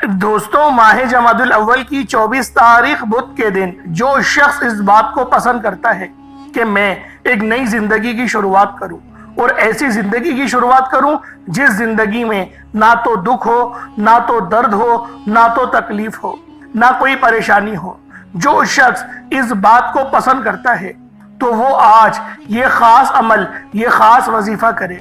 دوستوں، ماہ جمادی الاول کی 24 تاریخ بدھ کے دن جو شخص اس بات کو پسند کرتا ہے کہ میں ایک نئی زندگی کی شروعات کروں اور ایسی زندگی کی شروعات کروں جس زندگی میں نہ تو دکھ ہو، نہ تو درد ہو، نہ تو تکلیف ہو، نہ کوئی پریشانی ہو، جو شخص اس بات کو پسند کرتا ہے تو وہ آج یہ خاص عمل، یہ خاص وظیفہ کرے۔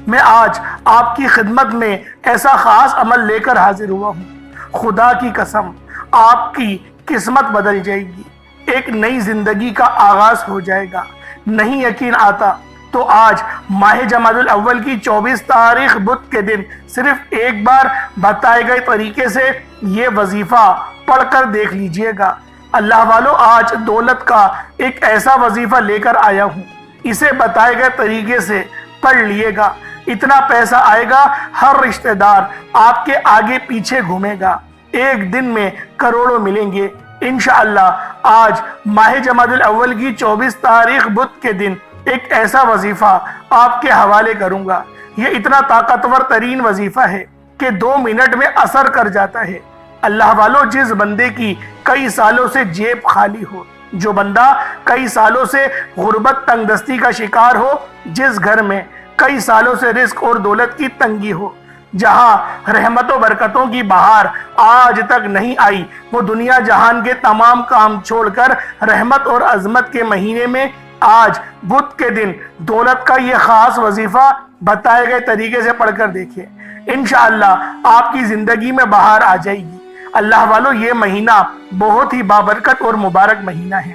میں آج آپ کی خدمت میں ایسا خاص عمل لے کر حاضر ہوا ہوں۔ خدا کی قسم، آپ کی قسمت بدل جائے گی، ایک نئی زندگی کا آغاز ہو جائے گا۔ نہیں یقین آتا تو آج ماہ جمادی الاول کی 24 تاریخ بدھ کے دن صرف ایک بار بتائے گئے طریقے سے یہ وظیفہ پڑھ کر دیکھ لیجئے گا۔ اللہ والو، آج دولت کا ایک ایسا وظیفہ لے کر آیا ہوں، اسے بتائے گئے طریقے سے پڑھ لیے گا، اتنا پیسہ آئے گا ہر رشتہ دار آپ کے آگے پیچھے گھومے گا، ایک دن میں کروڑوں ملیں گے انشاءاللہ۔ آج ماہ جمادی الاول کی 24 تاریخ بدھ کے دن ایک ایسا وظیفہ آپ کے حوالے کروں گا۔ یہ اتنا طاقتور ترین وظیفہ ہے کہ 2 منٹ میں اثر کر جاتا ہے۔ اللہ والو، جس بندے کی کئی سالوں سے جیب خالی ہو، جو بندہ کئی سالوں سے غربت تنگ دستی کا شکار ہو، جس گھر میں کئی سالوں سے رزق اور دولت کی تنگی ہو، جہاں رحمت و برکتوں کی بہار آج تک نہیں آئی، وہ دنیا جہان کے تمام کام چھوڑ کر رحمت اور عظمت کے مہینے میں آج بدھ کے دن دولت کا یہ خاص وظیفہ بتائے گئے طریقے سے پڑھ کر دیکھیں، انشاءاللہ آپ کی زندگی میں بہار آ جائے گی۔ اللہ والو، یہ مہینہ بہت ہی بابرکت اور مبارک مہینہ ہے،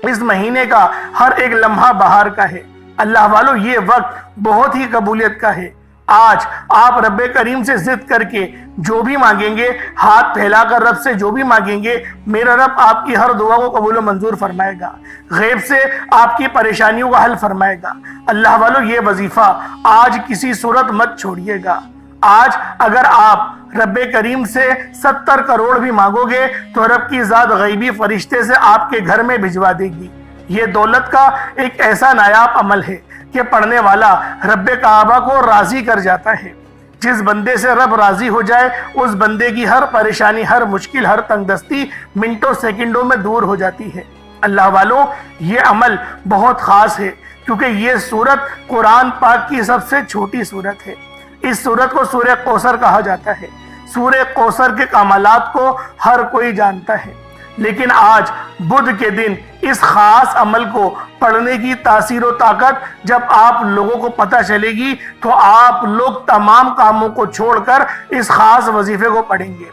اس مہینے کا ہر ایک لمحہ بہار کا ہے۔ اللہ والو، یہ وقت بہت ہی قبولیت کا ہے۔ آج آپ رب کریم سے ضد کر کے جو بھی مانگیں گے، ہاتھ پھیلا کر رب سے جو بھی مانگیں گے، میرا رب آپ کی ہر دعا کو قبول و منظور فرمائے گا، غیب سے آپ کی پریشانیوں کا حل فرمائے گا۔ اللہ والو، یہ وظیفہ آج کسی صورت مت چھوڑیے گا۔ آج اگر آپ رب کریم سے 70 کروڑ بھی مانگو گے تو رب کی ذات غیبی فرشتے سے آپ کے گھر میں بھجوا دے گی۔ یہ دولت کا ایک ایسا نایاب عمل ہے کہ پڑھنے والا رب کعبہ کو راضی کر جاتا ہے۔ جس بندے سے رب راضی ہو جائے، اس بندے کی ہر پریشانی، ہر مشکل، ہر تنگ دستی منٹوں سیکنڈوں میں دور ہو جاتی ہے۔ اللہ والو، یہ عمل بہت خاص ہے کیونکہ یہ سورت قرآن پاک کی سب سے چھوٹی سورت ہے۔ اس سورت کو سورہ کوثر کہا جاتا ہے۔ سورہ کوثر کے کمالات کو ہر کوئی جانتا ہے، لیکن آج بدھ کے دن اس خاص عمل کو پڑھنے کی تاثیر و طاقت جب آپ لوگوں کو پتہ چلے گی تو آپ لوگ تمام کاموں کو چھوڑ کر اس خاص وظیفے کو پڑھیں گے۔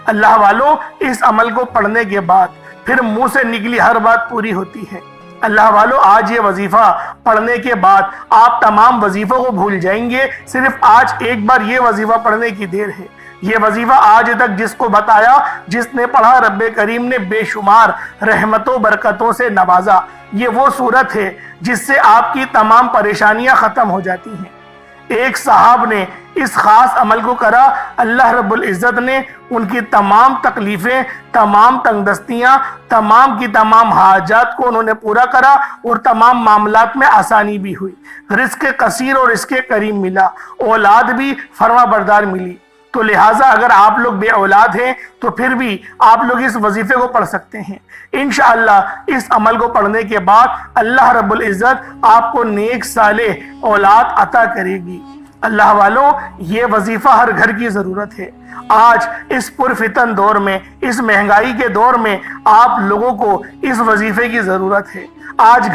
اللہ والو، اس عمل کو پڑھنے کے بعد پھر منہ سے نکلی ہر بات پوری ہوتی ہے۔ اللہ والو، آج یہ وظیفہ پڑھنے کے بعد آپ تمام وظیفوں کو بھول جائیں گے، صرف آج ایک بار یہ وظیفہ پڑھنے کی دیر ہے۔ یہ وظیفہ آج تک جس کو بتایا، جس نے پڑھا، رب کریم نے بے شمار رحمتوں برکتوں سے نوازا۔ یہ وہ صورت ہے جس سے آپ کی تمام پریشانیاں ختم ہو جاتی ہیں۔ ایک صاحب نے اس خاص عمل کو کرا، اللہ رب العزت نے ان کی تمام تکلیفیں، تمام تنگ دستیاں، تمام کی تمام حاجات کو انہوں نے پورا کرا اور تمام معاملات میں آسانی بھی ہوئی، رزق کثیر اور رزق کریم ملا، اولاد بھی فرما بردار ملی۔ تو لہٰذا اگر آپ لوگ بے اولاد ہیں تو پھر بھی آپ لوگ اس وظیفے کو پڑھ سکتے ہیں۔ انشاءاللہ اس عمل کو پڑھنے کے بعد اللہ رب العزت آپ کو نیک صالح اولاد عطا کرے گی۔ اللہ والو، یہ وظیفہ ہر گھر کی ضرورت ہے۔ آج اس پرفتن دور میں، اس مہنگائی کے دور میں آپ لوگوں کو اس وظیفے کی ضرورت ہے۔ آج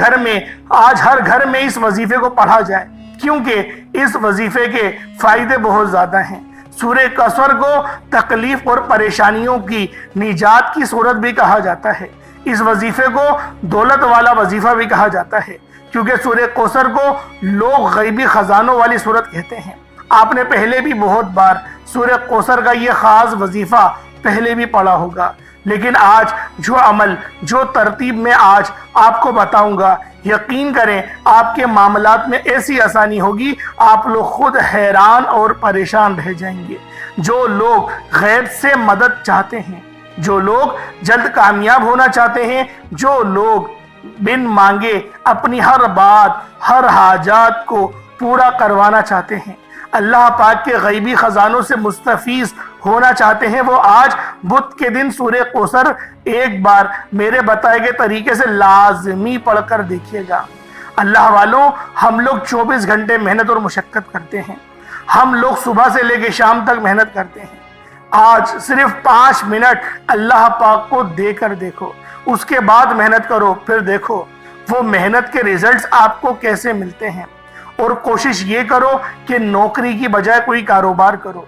ہر گھر میں اس وظیفے کو پڑھا جائے، کیونکہ اس وظیفے کے فائدے بہت زیادہ ہیں۔ سورہ کوثر کو تکلیف اور پریشانیوں کی نجات کی صورت بھی کہا جاتا ہے۔ اس وظیفے کو دولت والا وظیفہ بھی کہا جاتا ہے، کیونکہ سورہ کوثر کو لوگ غیبی خزانوں والی صورت کہتے ہیں۔ آپ نے پہلے بھی بہت بار سورہ کوثر کا یہ خاص وظیفہ پہلے بھی پڑھا ہوگا، لیکن آج جو عمل، جو ترتیب میں آج آپ کو بتاؤں گا، یقین کریں آپ کے معاملات میں ایسی آسانی ہوگی، آپ لوگ خود حیران اور پریشان رہ جائیں گے۔ جو لوگ غیب سے مدد چاہتے ہیں، جو لوگ جلد کامیاب ہونا چاہتے ہیں، جو لوگ بن مانگے اپنی ہر بات، ہر حاجات کو پورا کروانا چاہتے ہیں، اللہ پاک کے غیبی خزانوں سے مستفیض ہونا چاہتے ہیں وہ آج بدھ کے دن سورہ کوثر ایک بار میرے بتائے گئے طریقے سے لازمی پڑھ کر دیکھیے گا۔ اللہ والوں، ہم لوگ 24 گھنٹے محنت اور مشقت کرتے ہیں، ہم لوگ صبح سے لے کے شام تک محنت کرتے ہیں۔ آج صرف 5 منٹ اللہ پاک کو دے کر دیکھو، اس کے بعد محنت کرو، پھر دیکھو وہ محنت کے ریزلٹس آپ کو کیسے ملتے ہیں۔ اور کوشش یہ کرو کہ نوکری کی بجائے کوئی کاروبار کرو۔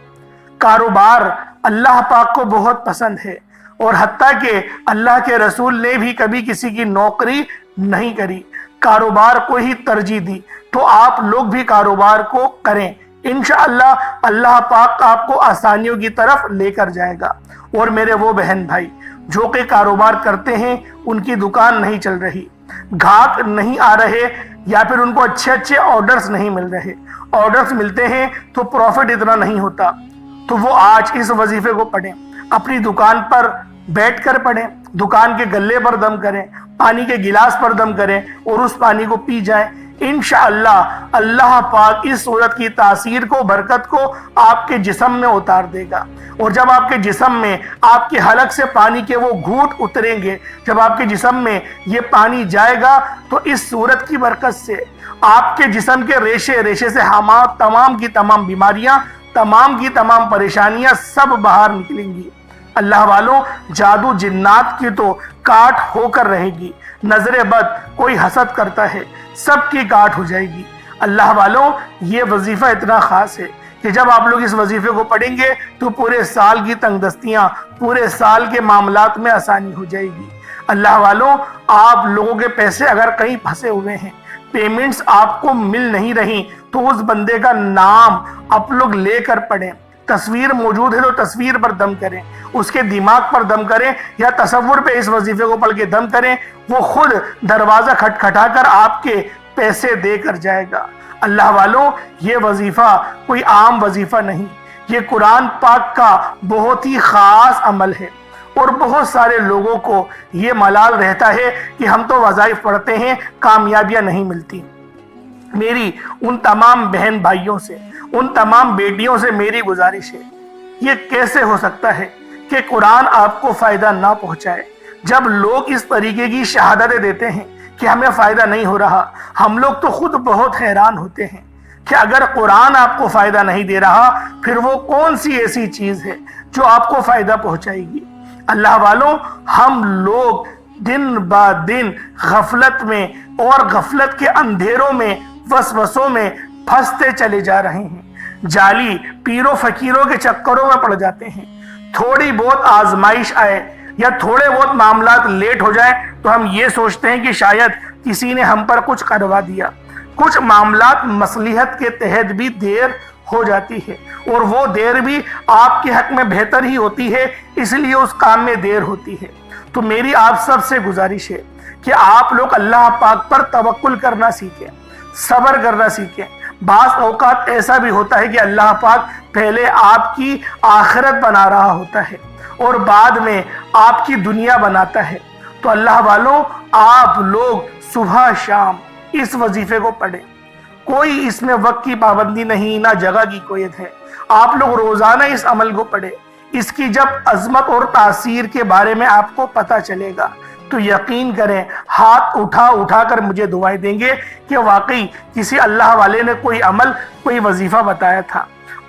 کاروبار اللہ پاک کو بہت پسند ہے، اور حتیٰ کہ اللہ کے رسول نے بھی کبھی کسی کی نوکری نہیں کری، کاروبار کو ہی ترجیح دی۔ تو آپ لوگ بھی کاروبار کو کریں، انشاءاللہ اللہ پاک آپ کو آسانیوں کی طرف لے کر جائے گا۔ اور میرے وہ بہن بھائی جو کہ کاروبار کرتے ہیں، ان کی دکان نہیں چل رہی، گھاٹ نہیں آ رہے، یا پھر ان کو اچھے آرڈرز نہیں مل رہے، آرڈرز ملتے ہیں تو پروفٹ اتنا نہیں ہوتا، تو وہ آج اس وظیفے کو پڑھیں، اپنی دکان پر بیٹھ کر پڑھیں، دکان کے گلے پر دم کریں، پانی کے گلاس پر دم کریں اور اس پانی کو پی جائیں۔ انشاءاللہ اللہ پاک اس صورت کی تاثیر کو، برکت کو آپ کے جسم میں اتار دے گا، اور جب آپ کے جسم میں آپ کے حلق سے پانی کے وہ گھونٹ اتریں گے، جب آپ کے جسم میں یہ پانی جائے گا تو اس صورت کی برکت سے آپ کے جسم کے ریشے سے تمام کی تمام بیماریاں، تمام کی تمام پریشانیاں سب باہر نکلیں گی۔ اللہ والوں، جادو جنات کی تو کاٹ ہو کر رہے گی، نظر بد کوئی حسد کرتا ہے سب کی کاٹ ہو جائے گی۔ اللہ والوں، یہ وظیفہ اتنا خاص ہے کہ جب آپ لوگ اس وظیفے کو پڑھیں گے تو پورے سال کی تنگ دستیاں، پورے سال کے معاملات میں آسانی ہو جائے گی۔ اللہ والوں، آپ لوگوں کے پیسے اگر کہیں پھنسے ہوئے ہیں، پیمنٹس آپ کو مل نہیں رہی، تو اس بندے کا نام آپ لوگ لے کر پڑھیں۔ تصویر موجود ہے تو تصویر پر دم کریں، اس کے دماغ پر دم کریں، یا تصور پہ اس وظیفے کو پڑھ کے دم کریں، وہ خود دروازہ کھٹکھٹا کر آپ کے پیسے دے کر جائے گا۔ اللہ والوں، یہ وظیفہ کوئی عام وظیفہ نہیں، یہ قرآن پاک کا بہت ہی خاص عمل ہے، اور بہت سارے لوگوں کو یہ ملال رہتا ہے کہ ہم تو وظائف پڑھتے ہیں، کامیابیاں نہیں ملتی۔ میری ان تمام بہن بھائیوں سے، ان تمام بیٹیوں سے میری گزارش ہے، یہ کیسے ہو سکتا ہے کہ قرآن آپ کو فائدہ نہ پہنچائے؟ جب لوگ اس طریقے کی شہادتیں دیتے ہیں کہ ہمیں فائدہ نہیں ہو رہا، ہم لوگ تو خود بہت حیران ہوتے ہیں کہ اگر قرآن آپ کو فائدہ نہیں دے رہا، پھر وہ کون سی ایسی چیز ہے جو آپ کو فائدہ پہنچائے گی؟ اللہ والوں، ہم لوگ دن با دن غفلت میں اور غفلت کے اندھیروں میں، وسوسوں میں پھنستے چلے جا رہے ہیں، جعلی پیروں فقیروں کے چکروں میں پڑ جاتے ہیں۔ تھوڑی بہت آزمائش آئے یا تھوڑے بہت معاملات لیٹ ہو جائیں تو ہم یہ سوچتے ہیں کہ شاید کسی نے ہم پر کچھ کروا دیا۔ کچھ معاملات مصلحت کے تحت بھی دیر ہو جاتی ہے، اور وہ دیر بھی آپ کے حق میں بہتر ہی ہوتی ہے، اس لیے اس کام میں دیر ہوتی ہے۔ تو میری آپ سب سے گزارش ہے کہ آپ لوگ اللہ پاک پر توکل کرنا سیکھیں، صبر کرنا سیکھیں۔ بعض اوقات ایسا بھی ہوتا ہے کہ اللہ پاک پہلے آپ کی آخرت بنا رہا ہوتا ہے اور بعد میں آپ کی دنیا بناتا ہے۔ تو اللہ والوں، آپ لوگ صبح شام اس وظیفے کو پڑھیں، کوئی اس میں وقت کی پابندی نہیں، نہ جگہ کی قید ہے۔ آپ لوگ روزانہ اس عمل کو پڑھیں، اس کی جب عظمت اور تاثیر کے بارے میں آپ کو پتہ چلے گا تو یقین کریں، ہاتھ اٹھا کر مجھے دعائیں دیں گے کہ واقعی کسی اللہ والے نے کوئی عمل، کوئی وظیفہ بتایا تھا۔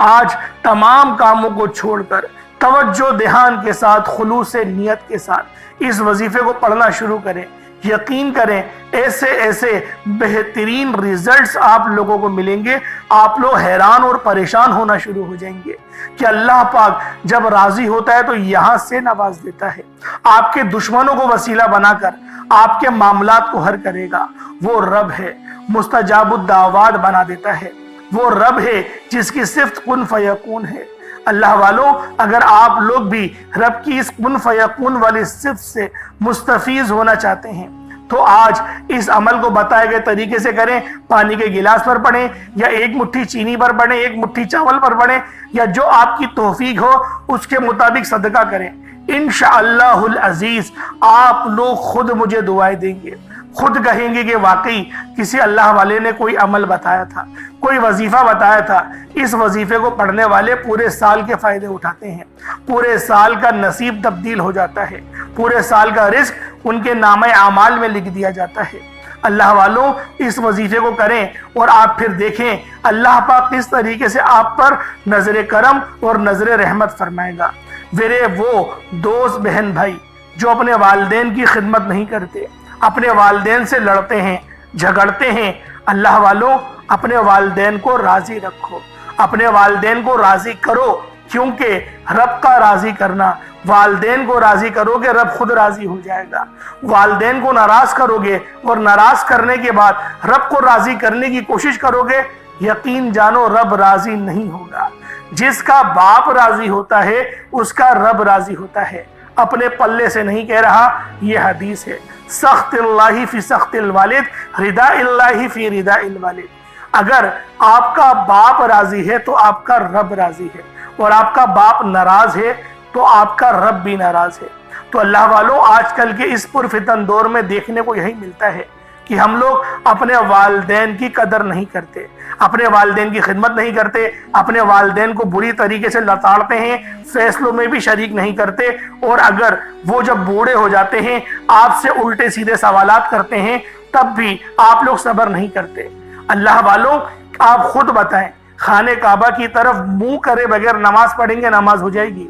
آج تمام کاموں کو چھوڑ کر توجہ دھیان کے ساتھ، خلوص نیت کے ساتھ اس وظیفے کو پڑھنا شروع کریں۔ یقین کریں، ایسے بہترین ریزلٹس آپ لوگوں کو ملیں گے، آپ لوگ حیران اور پریشان ہونا شروع ہو جائیں گے کہ اللہ پاک جب راضی ہوتا ہے تو یہاں سے نواز دیتا ہے، آپ کے دشمنوں کو وسیلہ بنا کر آپ کے معاملات کو حل کرے گا۔ وہ رب ہے، مستجاب الدعوات بنا دیتا ہے، وہ رب ہے جس کی صفت کن فیکون ہے۔ اللہ والوں، اگر آپ لوگ بھی رب کی اس کن فیکون والی صفت سے مستفیض ہونا چاہتے ہیں تو آج اس عمل کو بتائے گئے طریقے سے کریں۔ پانی کے گلاس پر پڑھیں، یا ایک مٹھی چینی پر پڑھیں، ایک مٹھی چاول پر پڑھیں، یا جو آپ کی توفیق ہو اس کے مطابق صدقہ کریں۔ انشاءاللہ العزیز آپ لوگ خود مجھے دعائیں دیں گے، خود کہیں گے کہ واقعی کسی اللہ والے نے کوئی عمل بتایا تھا، کوئی وظیفہ بتایا تھا، اس وظیفے کو پڑھنے والے پورے سال کے فائدے اٹھاتے ہیں، پورے سال کا نصیب تبدیل ہو جاتا ہے، پورے سال کا رزق ان کے نامہ اعمال میں لکھ دیا جاتا ہے۔ اللہ والوں اس وظیفے کو کریں اور آپ پھر دیکھیں اللہ پاک کس طریقے سے آپ پر نظر کرم اور نظر رحمت فرمائے گا۔ میرے وہ دوست بہن بھائی جو اپنے والدین کی خدمت نہیں کرتے، اپنے والدین سے لڑتے ہیں، جھگڑتے ہیں، اللہ والوں اپنے والدین کو راضی رکھو، اپنے والدین کو راضی کرو، کیونکہ رب کا راضی کرنا، والدین کو راضی کرو گے رب خود راضی ہو جائے گا۔ والدین کو ناراض کرو گے اور ناراض کرنے کے بعد رب کو راضی کرنے کی کوشش کرو گے، یقین جانو رب راضی نہیں ہوگا۔ جس کا باپ راضی ہوتا ہے اس کا رب راضی ہوتا ہے۔ اپنے پلے سے نہیں کہہ رہا، یہ حدیث ہے، سخط اللہ فی سخط الوالد، رضا اللہ فی رضا الوالد۔ اگر آپ کا باپ راضی ہے تو آپ کا رب راضی ہے، اور آپ کا باپ ناراض ہے تو آپ کا رب بھی ناراض ہے۔ تو اللہ والوں آج کل کے اس پرفتن دور میں دیکھنے کو یہی ملتا ہے کہ ہم لوگ اپنے والدین کی قدر نہیں کرتے، اپنے والدین کی خدمت نہیں کرتے، اپنے والدین کو بری طریقے سے لتاڑتے ہیں، فیصلوں میں بھی شریک نہیں کرتے، اور اگر وہ جب بوڑھے ہو جاتے ہیں آپ سے الٹے سیدھے سوالات کرتے ہیں تب بھی آپ لوگ صبر نہیں کرتے۔ اللہ والوں آپ خود بتائیں، خانہ کعبہ کی طرف منہ کرے بغیر نماز پڑھیں گے نماز ہو جائے گی؟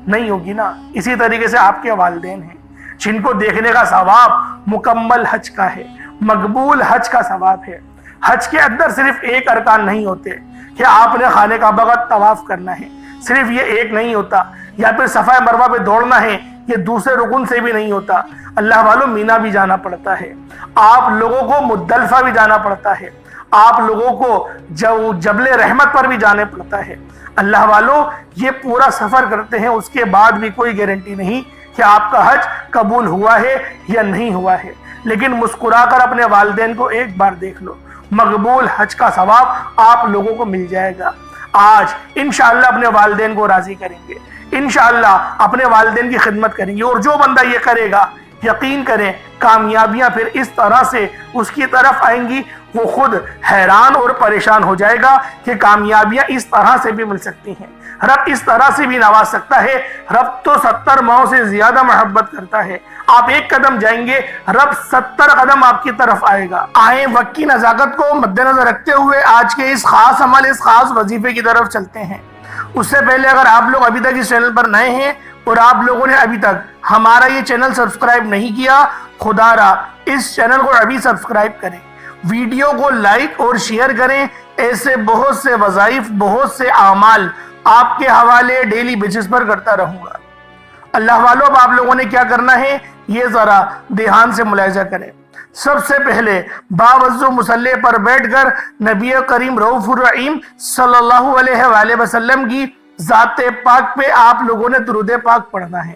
نہیں ہوگی نا۔ اسی طریقے سے آپ کے والدین ہیں جن کو دیکھنے کا ثواب مکمل حج کا ہے، مقبول حج کا ثواب ہے۔ حج کے اندر صرف ایک ارکان نہیں ہوتے کہ آپ نے خانہ کعبہ کا طواف کرنا ہے، صرف یہ ایک نہیں ہوتا، یا پھر صفا مروہ پہ دوڑنا ہے، یہ دوسرے رکن سے بھی نہیں ہوتا۔ اللہ والوں مینا بھی جانا پڑتا ہے، آپ لوگوں کو مزدلفہ بھی جانا پڑتا ہے، آپ لوگوں کو جبل رحمت پر بھی جانے پڑتا ہے۔ اللہ والوں یہ پورا سفر کرتے ہیں، اس کے بعد بھی کوئی گارنٹی نہیں کہ آپ کا حج قبول ہوا ہے یا نہیں ہوا ہے، لیکن مسکرا کر اپنے والدین کو ایک بار دیکھ لو، مقبول حج کا ثواب آپ لوگوں کو مل جائے گا۔ آج انشاءاللہ اپنے والدین کو راضی کریں گے، انشاءاللہ اپنے والدین کی خدمت کریں گے، اور جو بندہ یہ کرے گا یقین کریں کامیابیاں پھر اس طرح سے اس کی طرف آئیں گی، وہ خود حیران اور پریشان ہو جائے گا کہ کامیابیاں اس طرح سے بھی مل سکتی ہیں، رب اس طرح سے بھی نواز سکتا ہے۔ رب تو 70 ماؤں سے زیادہ محبت کرتا ہے، آپ ایک قدم جائیں گے رب 70 قدم آپ کی طرف آئے گا۔ آئیں وقت کی نزاکت کو مد نظر رکھتے ہوئے آج کے اس خاص عمل، اس خاص وظیفے کی طرف چلتے ہیں۔ اس سے پہلے اگر آپ لوگ ابھی تک اس چینل پر نئے ہیں اور آپ لوگوں نے ابھی تک ہمارا یہ چینل سبسکرائب نہیں کیا، خدا را اس چینل کو ابھی سبسکرائب کریں، ویڈیو کو لائک اور شیئر کریں۔ ایسے بہت سے وظائف، بہت سے اعمال آپ کے حوالے ڈیلی بیسس پر کرتا رہوں گا۔ اللہ والوں اب آپ لوگوں نے کیا کرنا ہے یہ ذرا دھیان سے ملاحظہ کریں۔ سب سے پہلے باوضو مصلی پر بیٹھ کر نبی کریم رؤوف الرحیم صلی اللہ علیہ وآلہ وسلم کی ذات پاک پہ آپ لوگوں نے درود پاک پڑھنا ہے۔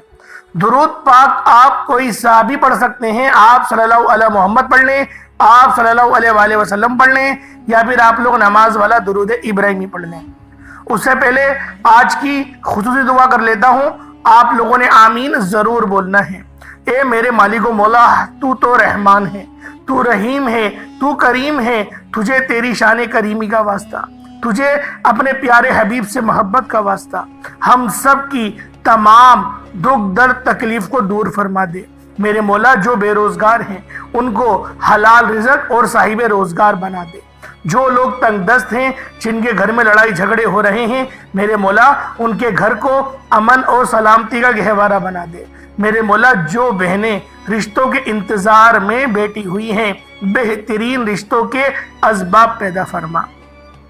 درود پاک آپ کوئی سا بھی پڑھ سکتے ہیں، آپ صلی اللہ علیہ محمد پڑھ لیں، آپ صلی اللہ علیہ وآلہ وسلم پڑھ لیں، یا پھر آپ لوگ نماز والا درود ابراہیمی پڑھ لیں۔ اس سے پہلے آج کی خصوصی دعا کر لیتا ہوں، آپ لوگوں نے آمین ضرور بولنا ہے۔ اے میرے مالک و مولا، تو تو رحمان ہے، تو رحیم ہے، تو کریم ہے، تجھے تیری شان کریمی کا واسطہ، تجھے اپنے پیارے حبیب سے محبت کا واسطہ، ہم سب کی تمام دکھ درد تکلیف کو دور فرما دے۔ میرے مولا جو بے روزگار ہیں ان کو حلال رزق اور صاحب روزگار بنا دے۔ جو لوگ تنگ دست ہیں، جن کے گھر میں لڑائی جھگڑے ہو رہے ہیں، میرے مولا ان کے گھر کو امن اور سلامتی کا گہوارہ بنا دے۔ میرے مولا جو بہنیں رشتوں کے انتظار میں بیٹھی ہوئی ہیں، بہترین رشتوں کے اسباب پیدا فرما۔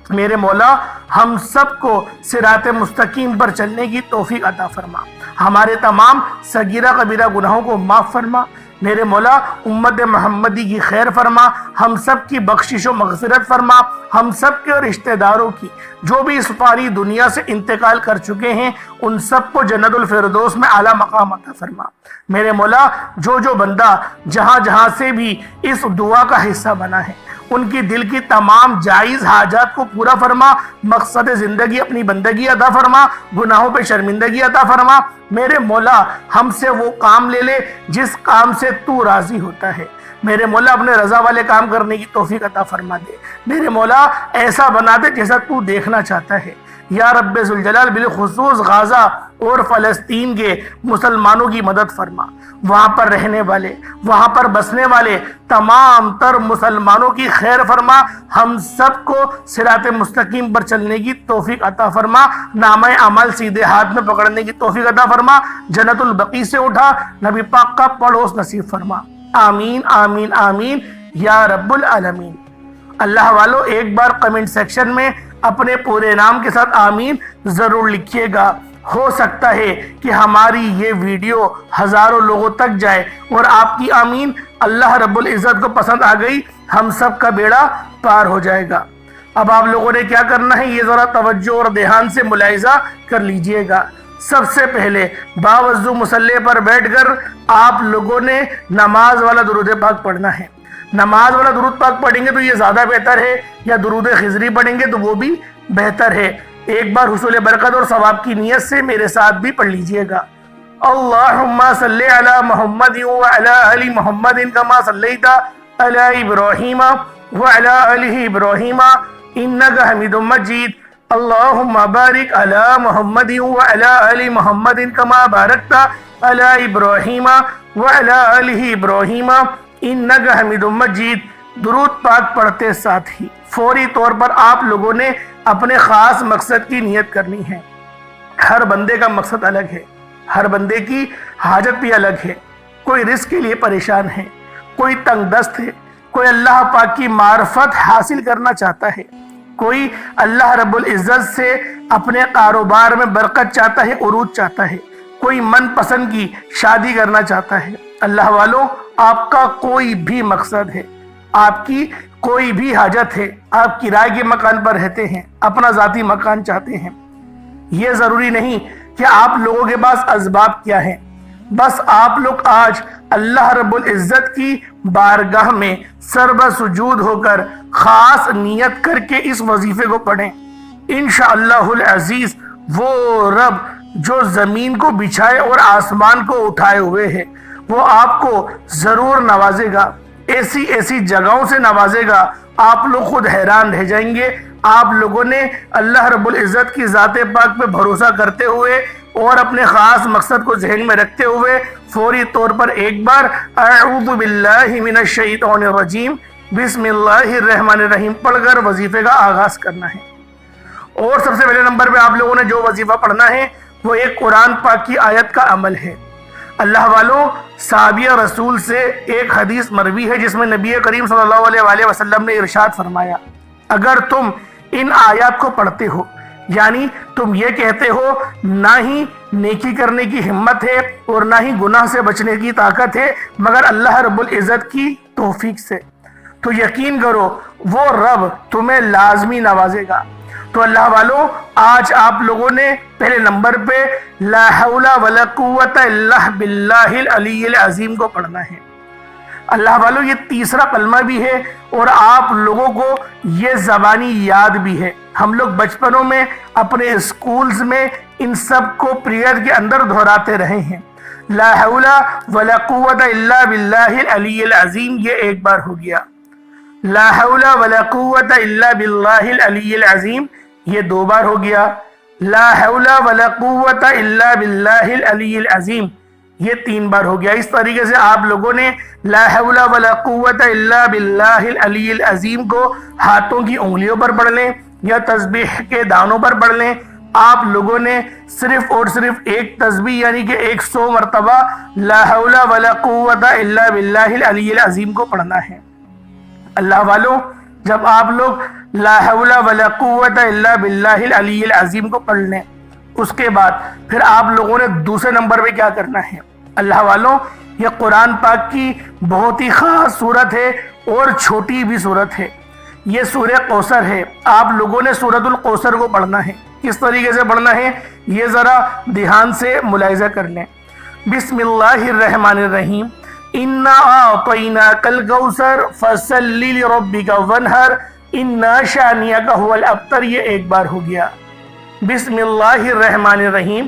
میرے مولا ہم سب کو صراط مستقیم پر چلنے کی توفیق عطا فرما، ہمارے تمام صغیرہ کبیرہ گناہوں کو معاف فرما۔ میرے مولا امت محمدی کی خیر فرما، ہم سب کی بخشش و مغفرت فرما، ہم سب کے رشتہ داروں کی جو بھی اس فانی دنیا سے انتقال کر چکے ہیں ان سب کو جنت الفردوس میں اعلیٰ مقام عطا فرما۔ میرے مولا جو بندہ جہاں جہاں سے بھی اس دعا کا حصہ بنا ہے ان کی دل کی تمام جائز حاجات کو پورا فرما، مقصد زندگی اپنی بندگی عطا فرما، گناہوں پہ شرمندگی عطا فرما۔ میرے مولا ہم سے وہ کام لے لے جس کام سے تو راضی ہوتا ہے۔ میرے مولا اپنے رضا والے کام کرنے کی توفیق عطا فرما دے۔ میرے مولا ایسا بنا دے جیسا تو دیکھنا چاہتا ہے۔ یا رب ذوالجلال بالخصوص غزہ اور فلسطین کے مسلمانوں کی مدد فرما۔ وہاں پر رہنے والے، وہاں پر بسنے والے تمام تر مسلمانوں کی خیر فرما۔ ہم سب کو صراط مستقیم پر چلنے کی توفیق عطا فرما۔ نامہ اعمال سیدھے ہاتھ میں پکڑنے کی توفیق عطا فرما۔ جنت البقیع سے اٹھا نبی پاک کا پڑوس نصیب فرما۔ آمین آمین آمین یا رب العالمین۔ اللہ والو ایک بار کمنٹ سیکشن میں اپنے پورے نام کے ساتھ آمین ضرور لکھیے گا۔ ہو سکتا ہے کہ ہماری یہ ویڈیو ہزاروں لوگوں تک جائے اور آپ کی آمین اللہ رب العزت کو پسند آ گئی، ہم سب کا بیڑا پار ہو جائے گا۔ اب آپ لوگوں نے کیا کرنا ہے، یہ ذرا توجہ اور دھیان سے ملاحظہ کر لیجئے گا۔ سب سے پہلے باوضو مصلی پر بیٹھ کر آپ لوگوں نے نماز والا درود پاک پڑھنا ہے۔ نماز والا درود پاک پڑھیں گے تو یہ زیادہ بہتر ہے، یا درود خضری پڑھیں گے تو وہ بھی بہتر ہے۔ ایک بار حصول برکت اور ثواب کی نیت سے میرے ساتھ بھی پڑھ لیجئے گا۔ اللہم صلی علی محمد وعلی آل محمد کما صلیت علی ابراہیم وعلی آل ابراہیم انکا حمید مجید۔ اللہم بارک علی محمد وعلی آل محمد کما بارکت علی ابراہیم وعلی آل ابراہیم انکا حمید مجید۔ درود پاک پڑھتے ساتھ ہی فوری طور پر آپ لوگوں نے اپنے خاص مقصد کی نیت کرنی ہے۔ ہر بندے کا مقصد الگ ہے، ہر بندے کی حاجت بھی الگ ہے۔ کوئی رزق کے لیے پریشان ہے، کوئی تنگ دست ہے، کوئی اللہ پاک کی معرفت حاصل کرنا چاہتا ہے، کوئی اللہ رب العزت سے اپنے کاروبار میں برکت چاہتا ہے، عروج چاہتا ہے، کوئی من پسند کی شادی کرنا چاہتا ہے۔ اللہ والوں، آپ کا کوئی بھی مقصد ہے، آپ کی کوئی بھی حاجت ہے، آپ کرائے کے مکان پر رہتے ہیں، اپنا ذاتی مکان چاہتے ہیں، یہ ضروری نہیں کہ آپ لوگوں کے پاس اسباب کیا ہیں۔ بس آپ لوگ آج اللہ رب العزت کی بارگاہ میں سربہ سجود ہو کر خاص نیت کر کے اس وظیفے کو پڑھیں۔ انشاءاللہ العزیز وہ رب جو زمین کو بچھائے اور آسمان کو اٹھائے ہوئے ہے، وہ آپ کو ضرور نوازے گا، ایسی ایسی جگہوں سے نوازے گا، آپ لوگ خود حیران رہ جائیں گے۔ آپ لوگوں نے اللہ رب العزت کی ذات پاک پہ بھروسہ کرتے ہوئے اور اپنے خاص مقصد کو ذہن میں رکھتے ہوئے فوری طور پر ایک بار اعوذ باللہ من الشیطان الرجیم بسم اللہ الرحمن الرحیم پڑھ کر وظیفے کا آغاز کرنا ہے۔ اور سب سے پہلے نمبر پہ آپ لوگوں نے جو وظیفہ پڑھنا ہے وہ ایک قرآن پاک کی آیت کا عمل ہے۔ اللہ والوں، صحابیہ رسول سے ایک حدیث مروی ہے جس میں نبی کریم صلی اللہ علیہ وسلم نے ارشاد فرمایا، اگر تم ان آیات کو پڑھتے ہو، یعنی تم یہ کہتے ہو نہ ہی نیکی کرنے کی ہمت ہے اور نہ ہی گناہ سے بچنے کی طاقت ہے مگر اللہ رب العزت کی توفیق سے، تو یقین کرو وہ رب تمہیں لازمی نوازے گا۔ تو اللہ والوں، آج آپ لوگوں نے پہلے نمبر پہ لا حول ولا قوت الا باللہ العلی العظیم کو پڑھنا ہے۔ اللہ والوں، یہ تیسرا کلمہ بھی ہے اور آپ لوگوں کو یہ زبانی یاد بھی ہے۔ ہم لوگ بچپنوں میں اپنے اسکولز میں ان سب کو پریئر کے اندر دہراتے رہے ہیں۔ لا حول ولا قوت الا باللہ العلی العظیم یہ ایک بار ہو گیا، لا حول ولا قوت الا باللہ العلی العظیم یہ دو بار ہو گیا، لا حول ولا قوت الا باللہ العلی العظیم یہ تین بار ہو گیا۔ اس طریقے سے آپ لوگوں نے لا حول ولا قوت الا باللہ العلی العظیم کو ہاتھوں کی انگلیوں پر پڑھ لیں یا تسبیح کے دانوں پر پڑھ لیں۔ آپ لوگوں نے صرف اور صرف ایک تسبیح یعنی کہ 100 مرتبہ لا حول ولا قوت الا باللہ العلی العظیم کو پڑھنا ہے۔ اللہ والوں، جب آپ لوگ لا حول ولا قوت الا باللہ العلی العظیم کو پڑھ لیں، اس کے بعد پھر آپ لوگوں نے دوسرے نمبر پہ کیا کرنا ہے۔ اللہ والوں، یہ قرآن پاک کی بہت ہی خاص سورت ہے اور چھوٹی بھی سورت ہے، یہ سورہ کوثر ہے۔ آپ لوگوں نے سورۃ الکوثر کو پڑھنا ہے۔ کس طریقے سے پڑھنا ہے یہ ذرا دھیان سے ملاحظہ کر لیں۔ بسم اللہ الرحمن الرحیم، انا اعطیناک الکوثر فصل لربک وانحر انا شانئک هو الابتر یہ ایک بار ہو گیا۔ بسم اللہ الرحمن الرحیم،